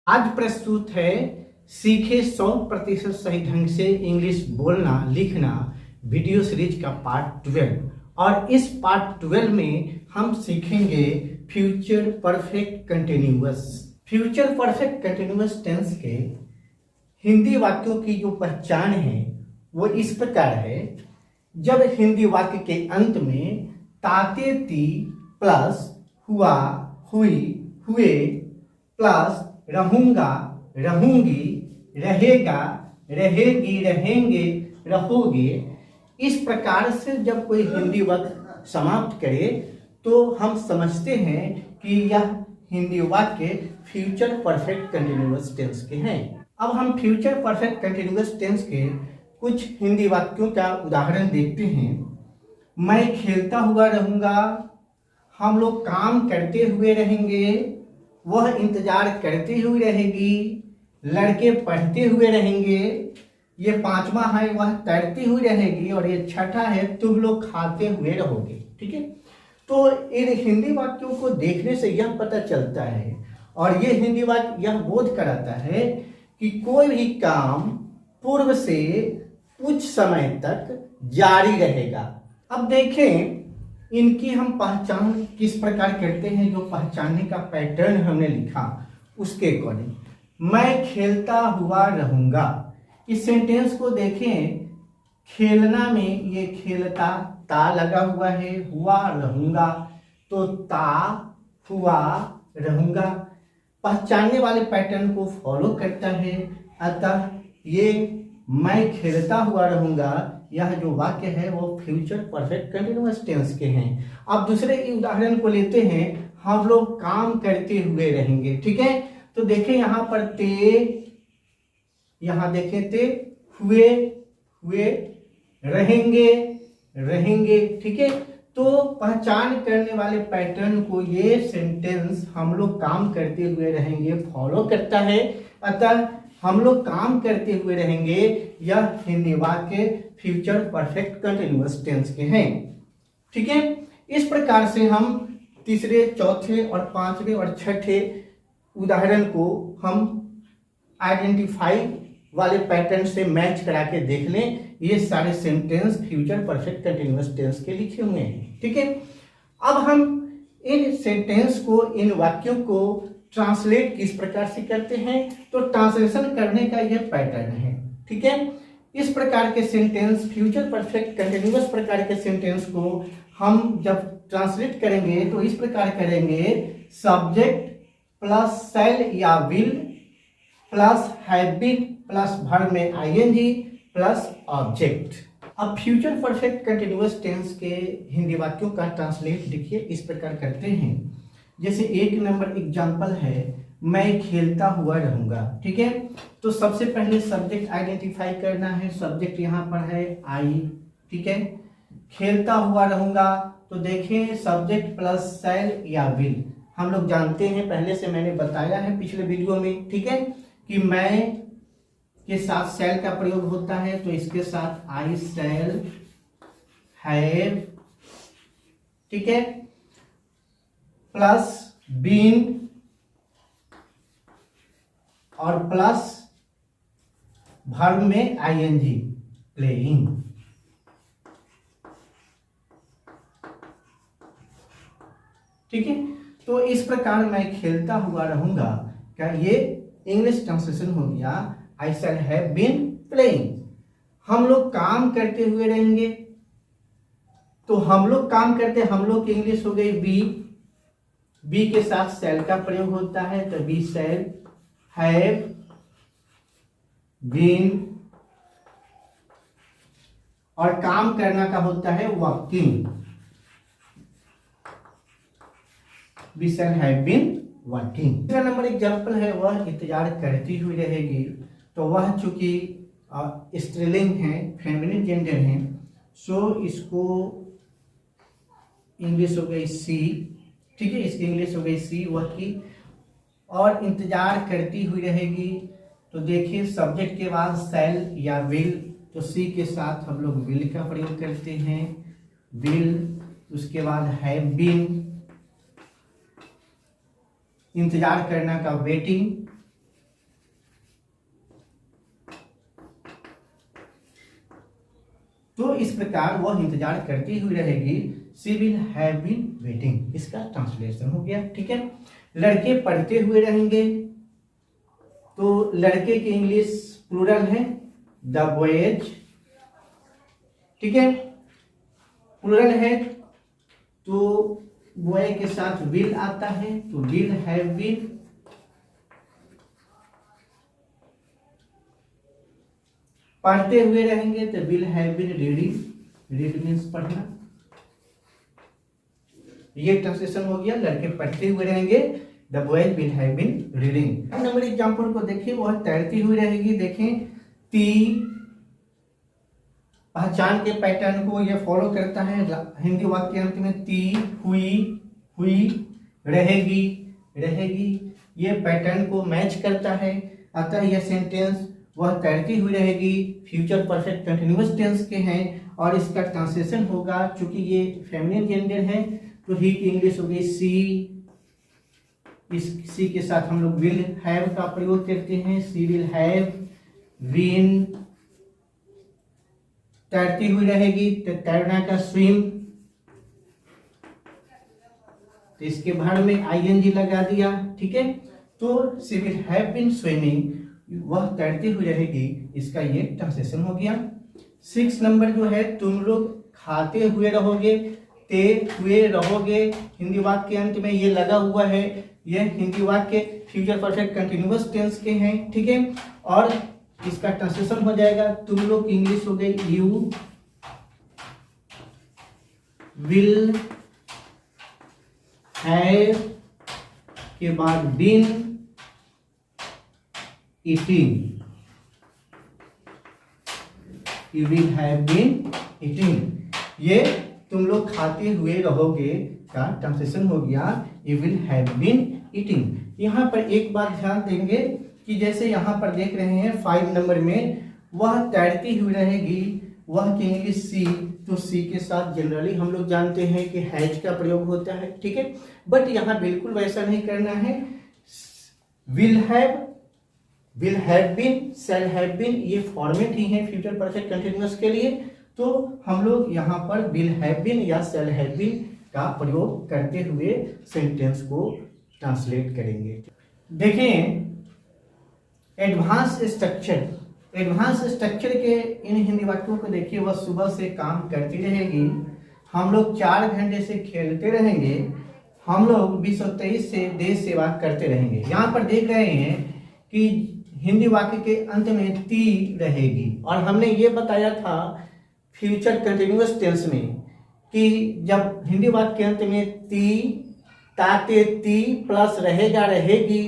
आज प्रस्तुत है सीखे 100% सही ढंग से इंग्लिश बोलना लिखना वीडियो सीरीज का पार्ट 12। और इस पार्ट 12 में हम सीखेंगे future perfect continuous. Future perfect continuous tense के हिंदी वाक्यों की जो पहचान है वो इस प्रकार है। जब हिंदी वाक्य के अंत में ताते ती प्लस हुआ हुई हुए प्लस रहूंगा रहूंगी रहेगा रहेगी रहेंगे रहोगे, इस प्रकार से जब कोई हिंदी वाक्य समाप्त करे तो हम समझते हैं कि यह हिंदी वाक्य फ्यूचर परफेक्ट कंटिन्यूअस टेंस के हैं। अब हम फ्यूचर परफेक्ट कंटिन्यूअस टेंस के कुछ हिंदी वाक्यों का उदाहरण देखते हैं। मैं खेलता हुआ रहूंगा, हम लोग काम करते हुए रहेंगे, वह इंतजार करती हुई रहेगी, लड़के पढ़ते हुए रहेंगे, ये पांचवा है वह तैरती हुई रहेगी, और ये छठा है तुम लोग खाते हुए रहोगे। ठीक है, तो इन हिंदी वाक्यों को देखने से यह पता चलता है और ये हिंदी वाक्य यह बोध कराता है कि कोई भी काम पूर्व से कुछ समय तक जारी रहेगा। अब देखें इनकी हम पहचान किस प्रकार करते हैं। जो पहचानने का पैटर्न हमने लिखा उसके अकॉर्डिंग मैं खेलता हुआ रहूंगा, इस सेंटेंस को देखें। खेलना में ये खेलता ता लगा हुआ है, हुआ रहूंगा तो ता हुआ रहूंगा पहचानने वाले पैटर्न को फॉलो करता है। अतः ये मैं खेलता हुआ रहूंगा, यह जो वाक्य है वो फ्यूचर परफेक्ट कंटिन्यूअस टेंस के हैं। अब दूसरे उदाहरण को लेते हैं, हम लोग काम करते हुए रहेंगे। ठीक है, तो देखें यहाँ पर ते, यहाँ देखें ते, हुए हुए, रहेंगे रहेंगे। ठीक है, तो पहचान करने वाले पैटर्न को ये सेंटेंस हम लोग काम करते हुए रहेंगे फॉलो करता है। अतः हम लोग काम करते हुए रहेंगे, यह हिंदी वाक्य फ्यूचर परफेक्ट कंटिन्यूअस टेंस के हैं। ठीक है, इस प्रकार से हम तीसरे, चौथे और पांचवें और छठे उदाहरण को हम आइडेंटिफाई वाले पैटर्न से मैच करा के देख लें। ये सारे sentence future perfect continuous tense के लिखे हुए हैं। ठीक है, अब हम इन सेंटेंस को, इन वाक्यों को ट्रांसलेट किस प्रकार से करते हैं, तो ट्रांसलेशन करने का यह पैटर्न है। ठीक है, इस प्रकार के सेंटेंस, फ्यूचर परफेक्ट कंटिन्यूअस प्रकार के सेंटेंस को हम जब ट्रांसलेट करेंगे तो इस प्रकार करेंगे। सब्जेक्ट प्लस शैल या will plus have been plus verb में आईएनजी प्लस ऑब्जेक्ट। अब फ्यूचर परफेक्ट कंटिन्यूअस टेंस के हिंदी वाक्यों का ट्रांसलेट देखिए इस प्रकार करते हैं। जैसे एक नंबर एग्जांपल है, मैं खेलता हुआ रहूंगा। ठीक है, तो सबसे पहले सब्जेक्ट आइडेंटिफाई करना है। सब्जेक्ट यहाँ पर है आई। ठीक है, खेलता हुआ रहूंगा तो देखें सब्जेक्ट प्लस शैल या विल। हम लोग जानते हैं, पहले से मैंने बताया है पिछले वीडियो में, ठीक है, कि मैं के साथ शैल का प्रयोग होता है, तो इसके साथ आई शैल हैव, ठीक है, प्लस बीन और प्लस वर्ब में आईएनजी प्लेइंग। ठीक है, तो इस प्रकार मैं खेलता हुआ रहूंगा क्या ये इंग्लिश ट्रांसलेशन हो गया। आई शैल हैव बीन प्लेइंग। हम लोग काम करते हुए रहेंगे, तो हम लोग काम करते, हम लोग की इंग्लिश हो गई बी। बी के साथ शैल का प्रयोग होता है, तो बी शैल हैव बीन, और काम करना का होता है working. Be shall have been working. दूसरा नंबर एग्जाम्पल है, वह इंतजार करती हुई रहेगी। तो वह चूंकि स्त्रीलिंग है, फेमिनिन जेंडर है, सो इसको इंग्लिश हो गई सी। ठीक है, इसकी इंग्लिश हो गई सी, वह की, और इंतजार करती हुई रहेगी। तो देखिए सब्जेक्ट के बाद शैल या विल, तो सी के साथ हम लोग विल का प्रयोग करते हैं, विल। उसके बाद हैव बीन, इंतजार करना का वेटिंग, इस प्रकार वह इंतजार करती हुई रहेगी, she will have been waiting, इसका ट्रांसलेशन हो गया। ठीक है, लड़के पढ़ते हुए रहेंगे, तो लड़के की इंग्लिश प्लूरल है द बॉयज। ठीक है, प्लूरल है तो बॉय के साथ विल आता है, तो विल हैव बीन। पढ़ते हुए रहेंगे तो will have been reading, read means पढ़ना। ये ट्रांसलेशन हो गया, लड़के पढ़ते हुए रहेंगे, the boys will have been reading. Number example को देखिए, वह तैरती हुई रहेगी। देखें, ती पहचान के पैटर्न को यह फॉलो करता है। हिंदी वाक्य अंत में ती, हुई, हुई, रहेगी, रहेगी, ये पैटर्न को मैच करता है। अतः यह सेंटेंस वह तैरती हुई रहेगी फ्यूचर परफेक्ट कंटिन्यूअस टेंस के हैं, और इसका ट्रांसलेशन होगा, चूंकि ये फेमिनिन जेंडर है तो ही की इंग्लिश हो गई सी। इस सी के साथ हम लोग विल हैव का प्रयोग करते हैं, सी विल हैव बीन। तैरती हुई रहेगी तो तैरना का स्विम, तो इसके भाड़ में आईएनजी लगा दिया। ठीक है, तो she will have been swimming, वह तैरती हुई रहेगी, इसका ये ट्रांसलेशन हो गया। 6 नंबर जो है, तुम लोग खाते हुए रहोगे, ते हुए रहोगे, हिंदी वाक्य के अंत में ये लगा हुआ है। यह हिंदी वाक्य फ्यूचर परफेक्ट कंटिन्यूअस टेंस के हैं। ठीक है, और इसका ट्रांसलेशन हो जाएगा, तुम लोग इंग्लिश हो गई यू विल हैव के बाद been eating, you will have been eating, ये तुम लोग खाते हुए रहोगे का ट्रांसलेशन हो गया, you will have been eating. यहाँ पर एक बात ध्यान देंगे कि जैसे यहाँ पर देख रहे हैं 5 नंबर में, वह तैरती हुई रहेगी, वह की इंग्लिश सी, तो सी के साथ जनरली हम लोग जानते हैं कि हैज का प्रयोग होता है। ठीक है, बट यहाँ बिल्कुल वैसा नहीं करना है। Will have been, shall have been, ये फॉर्मेट ही है फ्यूचर परफेक्ट कंटिन्यूअस के लिए, तो हम लोग यहाँ पर विल हैव बीन या शैल हैव बीन का प्रयोग करते हुए सेंटेंस को ट्रांसलेट करेंगे। देखें, एडवांस स्ट्रक्चर के इन हिंदी वाक्यों को देखिए, वह सुबह से काम करती रहेगी, हम लोग 4 घंटे से खेलते रहेंगे, हम लोग 2023 से देश सेवा करते रहेंगे। यहाँ पर देख रहे हैं कि हिंदी वाक्य के अंत में ती रहेगी, और हमने ये बताया था फ्यूचर कंटिन्यूअस टेंस में कि जब हिंदी वाक्य के अंत में ती, ताते ती प्लस रहेगा, रहेगी,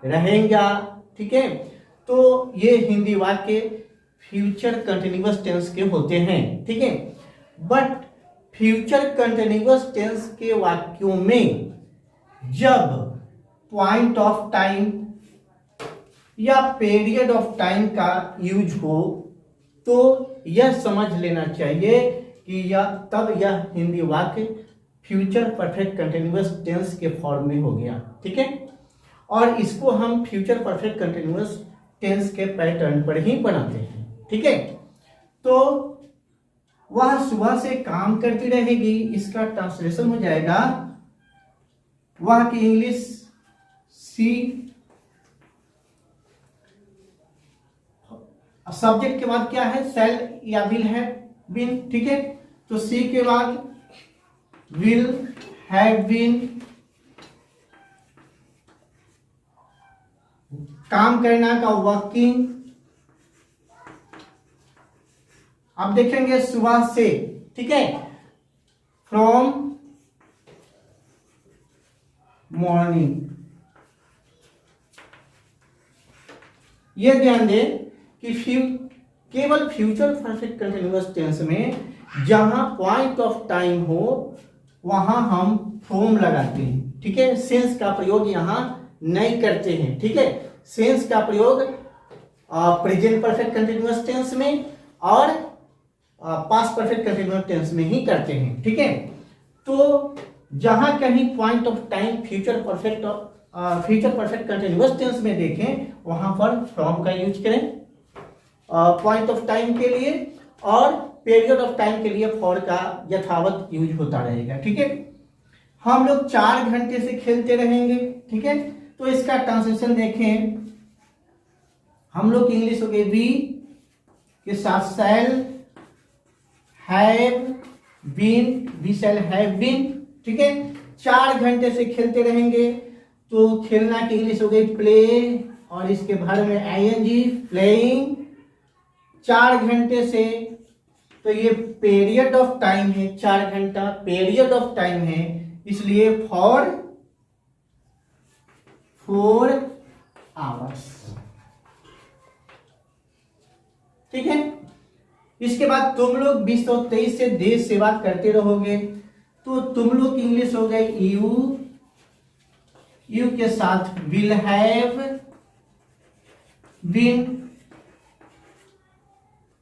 रहेगा। ठीक है, तो ये हिंदी वाक्य फ्यूचर कंटिन्यूअस टेंस के होते हैं। ठीक है, बट फ्यूचर कंटिन्यूअस टेंस के वाक्यों में जब पॉइंट ऑफ टाइम या पीरियड ऑफ टाइम का यूज हो तो यह समझ लेना चाहिए कि यह हिंदी वाक्य फ्यूचर परफेक्ट कंटिन्यूअस टेंस के फॉर्म में हो गया। ठीक है, और इसको हम फ्यूचर परफेक्ट कंटिन्यूअस टेंस के पैटर्न पर ही बनाते हैं। ठीक है, तो वह सुबह से काम करती रहेगी, इसका ट्रांसलेशन हो जाएगा, वह की इंग्लिश सी, सब्जेक्ट के बाद क्या है, शैल या विल हैव बीन। ठीक है, तो सी के बाद विल हैव बीन, काम करना का वर्किंग। अब देखेंगे सुबह से। ठीक है, फ्रॉम मॉर्निंग, यह ध्यान दें कि केवल फ्यूचर परफेक्ट कंटिन्यूअस टेंस में जहां पॉइंट ऑफ टाइम हो वहां हम फ्रॉम लगाते हैं। ठीक है, सिंस का प्रयोग यहां नहीं करते हैं। ठीक है, सिंस का प्रयोग प्रेजेंट परफेक्ट कंटिन्यूअस टेंस में और पास्ट परफेक्ट कंटिन्यूअस टेंस में ही करते हैं। ठीक है, तो जहां कहीं point of time future perfect continuous tense में देखें वहां पर फ्रॉम का यूज करें पॉइंट ऑफ टाइम के लिए, और पीरियड ऑफ टाइम के लिए फॉर का यथावत यूज होता रहेगा। ठीक है, हम लोग 4 घंटे से खेलते रहेंगे। ठीक है, तो इसका ट्रांसलेशन देखें, हम लोग इंग्लिश हो गई वी के साथ shall have been, we shall have been. ठीक है, 4 घंटे से खेलते रहेंगे, तो खेलना की इंग्लिश हो गई प्ले, और इसके भर में आईएनजी प्लेइंग। 4 घंटे से, तो ये पीरियड ऑफ टाइम है, 4 घंटा पीरियड ऑफ टाइम है, इसलिए फॉर 4 आवर्स। ठीक है, इसके बाद तुम लोग 2023 से देश सेवा करते रहोगे, तो तुम लोग इंग्लिश हो गए यू के साथ विल हैव बीन,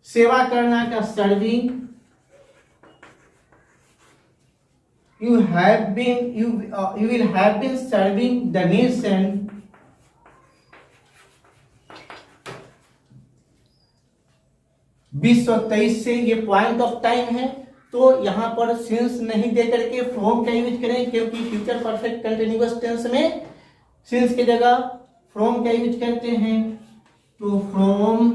सेवा करना का serving, you will have been serving the nation। 2023 से ये पॉइंट ऑफ टाइम है, तो यहां पर सिंस नहीं दे करके फ्रॉम का यूज करें, क्योंकि फ्यूचर परफेक्ट कंटिन्यूअस टेंस में सिंस की जगह फ्रॉम का यूज करते हैं, तो फ्रॉम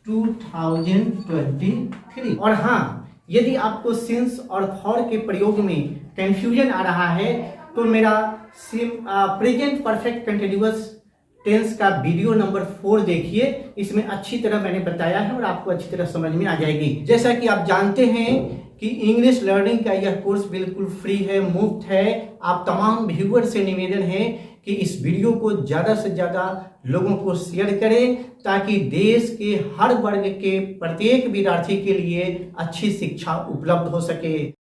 2023। और हाँ, यदि आपको सिंस और फॉर के प्रयोग में कंफ्यूजन आ रहा है, तो मेरा प्रेजेंट परफेक्ट कंटिन्यूअस टेंस का वीडियो नंबर 4 देखिए, इसमें अच्छी तरह मैंने बताया है और आपको अच्छी तरह समझ में आ जाएगी। जैसा कि आप जानते हैं कि इंग्लिश लर्निंग का यह कोर्स बिल्कुल फ्री है, मुफ्त है। आप तमाम व्यूअर से निवेदन है कि इस वीडियो को ज़्यादा से ज़्यादा लोगों को शेयर करें, ताकि देश के हर वर्ग के प्रत्येक विद्यार्थी के लिए अच्छी शिक्षा उपलब्ध हो सके।